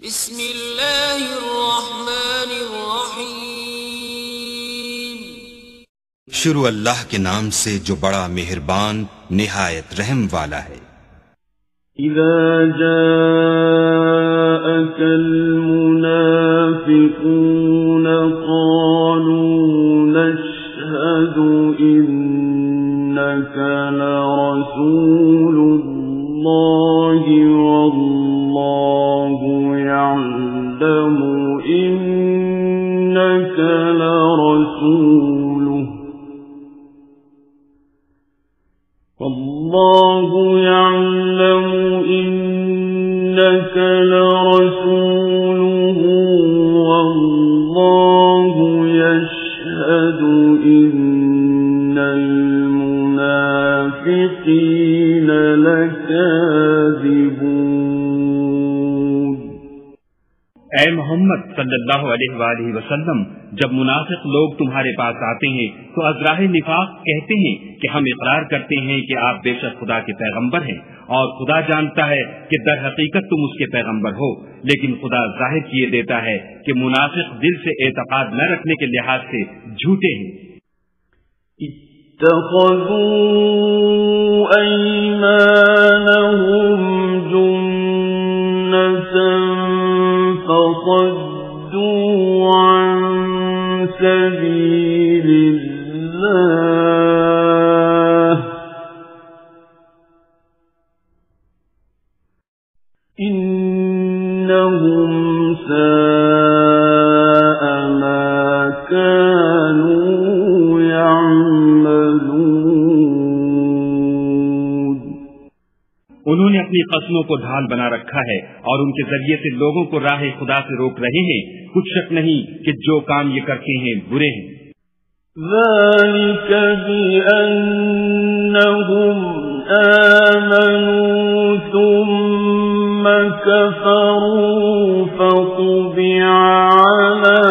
बिस्मिल्लाहिर्रहमानिर्रहीम। शुरू अल्लाह के नाम से जो बड़ा मेहरबान निहायत रहम वाला है। इज़ा जाअकल मुनाफ़िक़ून क़ालू नशहदु इन्नका लरसूलुल्लाहि वल्लाहु यअलमु इन्नका लरसूलुहु والله يعلم إنك لرسوله والله يشهد إن المنافقين لكاذبون। ऐ मोहम्मद सल्लल्लाहु अलैहि वसल्लम, जब मुनाफिक लोग तुम्हारे पास आते हैं तो अज़राहे निफाक कहते हैं कि हम इकरार करते हैं कि आप बेशक खुदा के पैगंबर हैं और खुदा जानता है कि दर हकीकत तुम उसके पैगंबर हो, लेकिन खुदा जाहिर किए देता है कि मुनाफिक दिल से एतकाद न रखने के लिहाज से झूठे हैं। इत्तख़ज़ू अयमानहुम जुन्नतन फसद्दू अन सबीलिल्लाह इन्नहुम साअ मा कानू यअमलून। उन्होंने अपनी कस्मों को ढाल बना रखा है और उनके जरिए से लोगों को राह खुदा से रोक रहे हैं। कुछ शक नहीं कि जो काम ये करते हैं बुरे हैं। ذَلِكَ بِأَنَّهُمْ آمَنُوا ثُمَّ كَفَرُوا فَطُبِعَ عَلَى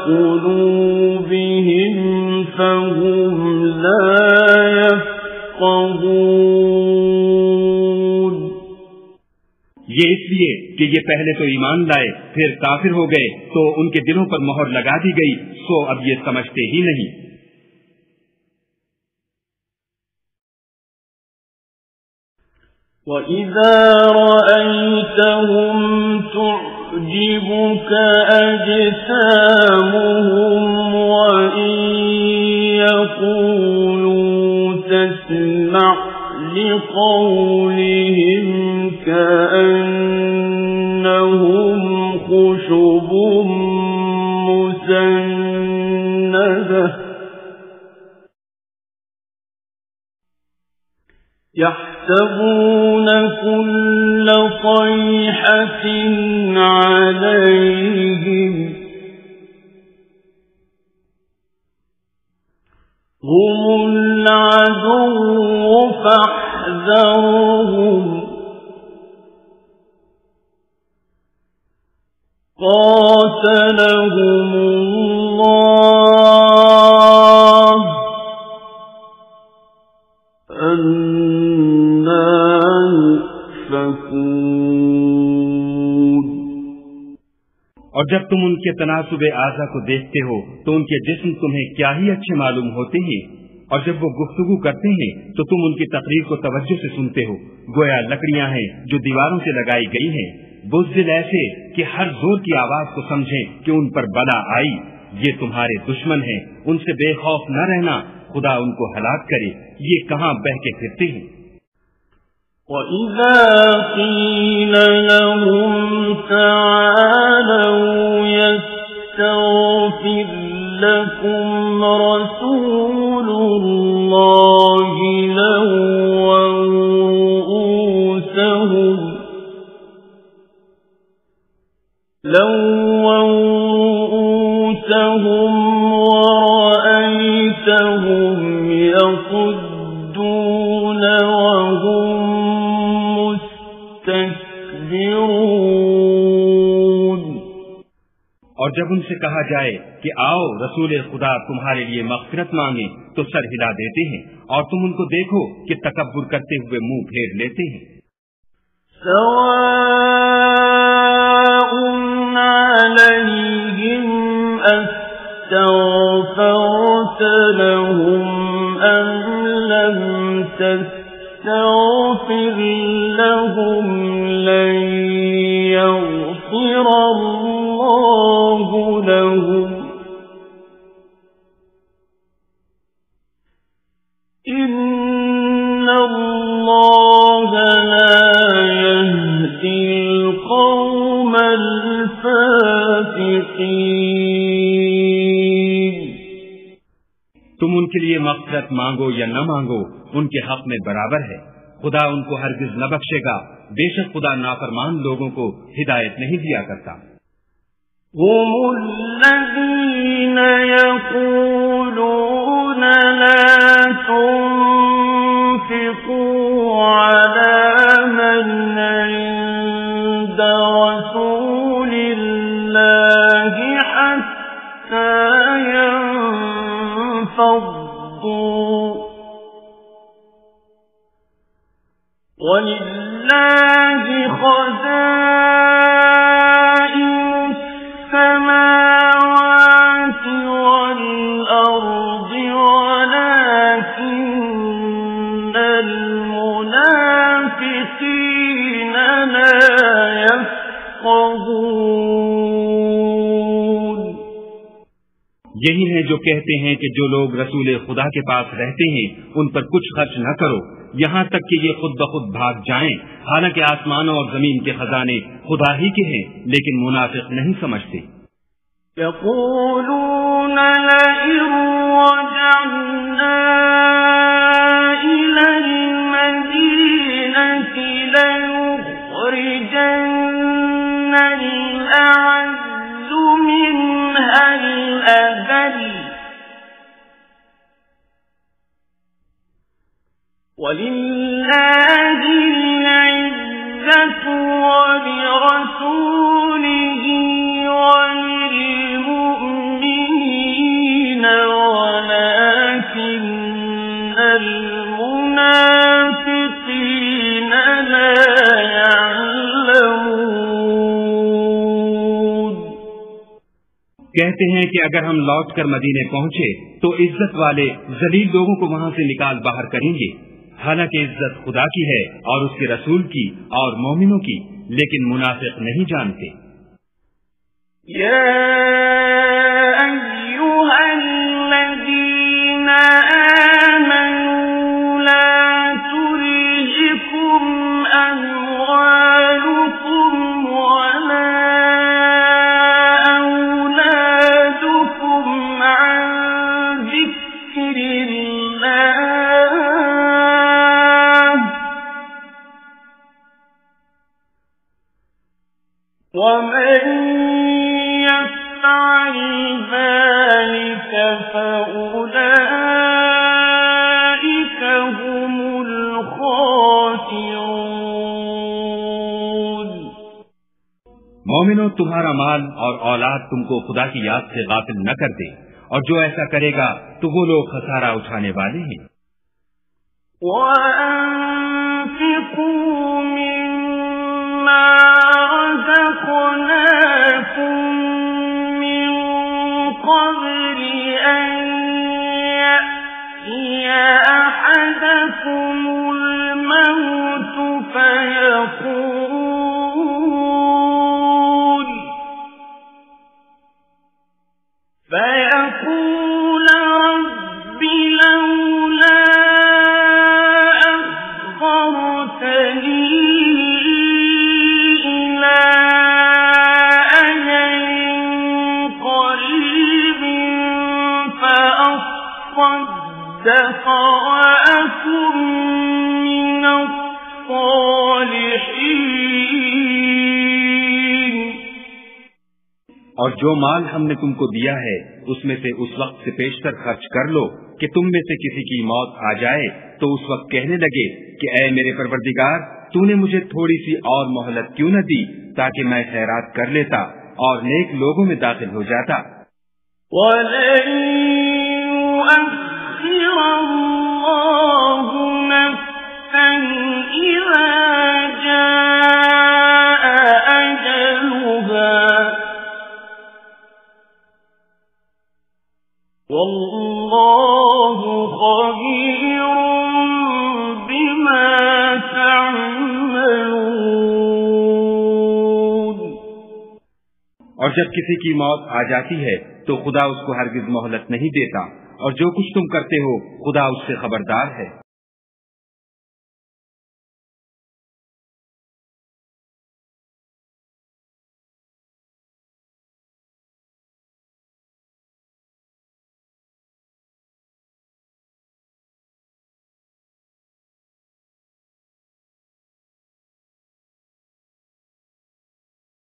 قُلُوبِهِمْ فَهُمْ لَا يَفْقَهُونَ। ये इसलिए कि ये पहले तो ईमान लाए फिर काफिर हो गए तो उनके दिलों पर मोहर लगा दी गई, सो अब ये समझते ही नहीं। وَإِذَا رَأَيْتَهُمْ تُعْجِبُكَ أَجْسَامُهُمْ وَإِنْ يَقُولُوا تَسْمَعْ لِقَوْلِهِمْ كَأَنَّهُمْ خُشُبٌ مُّسَنَّدَةٌ يَحْسَبُونَ كُلَّ صَيْحَةٍ عَلَيْهِمْ هُمُ الْعَدُوُّ فَاحْذَرْهُمْ قَاتَلَهُمُ اللَّهُ أَنَّى يُؤْفَكُونَ। और जब तुम उनके तनासुबे आज़ा को देखते हो तो उनके जिस्म तुम्हें क्या ही अच्छे मालूम होते हैं, और जब वो गुफ्तगू करते हैं तो तुम उनकी तकरीर को तवज्जो से सुनते हो, गोया लकड़ियां हैं जो दीवारों से लगाई गई हैं। बुज़दिल ऐसे कि हर जोर की आवाज को समझें कि उन पर बला आई। ये तुम्हारे दुश्मन हैं, उनसे बेखौफ न रहना, खुदा उनको हलाक करे, ये कहाँ बह के फिरते हैं। وَإِذَا قِيلَ لَهُمْ تَعَالَوْا يَسْتَغْفِرْ لَكُمْ رَسُولُ اللَّهِ لَوَّوْا رُءُوسَهُمْ وَرَأَيْتَهُمْ يَصُدُّونَ وَهُمْ مُسْتَكْبِرُونَ। और जब उनसे कहा जाए कि आओ रसूल खुदा तुम्हारे लिए मग़फ़िरत मांगे तो सर हिला देते हैं, और तुम उनको देखो कि तकब्बुर करते हुए मुंह फेर लेते हैं। सवाउन الفاسقين तुम उनके लिए मग़फ़िरत मांगो या न मांगो, उनके हक में बराबर है। खुदा उनको हरगिज न बख्शेगा। बेशक खुदा नाफरमान लोगों को हिदायत नहीं दिया करता। هم الذين يقولون لا تنفقوا على من عند رسول الله حتى ينفضوا ولله خزائن السماوات والأرض ولكن المنافقين لا يفقهون यही हैं जो कहते हैं कि जो लोग रसूल खुदा के पास रहते हैं उन पर कुछ खर्च न करो, यहाँ तक कि ये खुद ब खुद भाग जाएं। हालांकि आसमानों और जमीन के खजाने खुदा ही के हैं, लेकिन मुनाफिक नहीं समझते। يقولون لئن رجعنا إلى المدينة ليخرجن الأعز منها الأذل ولله العزة ولرسوله وللمؤمنين ولكن المنافقين لا يعلمون कहते हैं कि अगर हम लौटकर मदीने पहुंचे तो इज्जत वाले जलील लोगों को वहां से निकाल बाहर करेंगे। हालांकि इज्जत खुदा की है और उसके रसूल की और मोमिनों की, लेकिन मुनाफिक नहीं जानते। या अय्युहल्लज़ीन आमनू ला तुल्हिकुम अम्वालुकुम वला औलादुकुम अन ज़िक्रिल्लाह ومن يفعل ذلك فأولئك هم الخاسرون मोमिनो, तुम्हारा माल और औलाद तुमको खुदा की याद से गाफिल न कर दे, और जो ऐसा करेगा तो वो लोग खसारा उठाने वाले हैं। وأنفقوا مما رزقناكم من قبل أن يأتي أحدكم الموت فيقول رب لولا أخرتني إلى أجل قريب فأصدق وأكن من الصالحين। और जो माल हमने तुमको दिया है उसमें से उस वक्त से पेशतर खर्च कर लो कि तुम में से किसी की मौत आ जाए तो उस वक्त कहने लगे कि ऐ मेरे परवरदिगार, तूने मुझे थोड़ी सी और मोहलत क्यों न दी ताकि मैं खैरात कर लेता और नेक लोगों में दाखिल हो जाता। वल्लाहु खबीरुम बिमा तअमलून। और जब किसी की मौत आ जाती है तो खुदा उसको हरगिज मोहलत नहीं देता, और जो कुछ तुम करते हो खुदा उससे खबरदार है।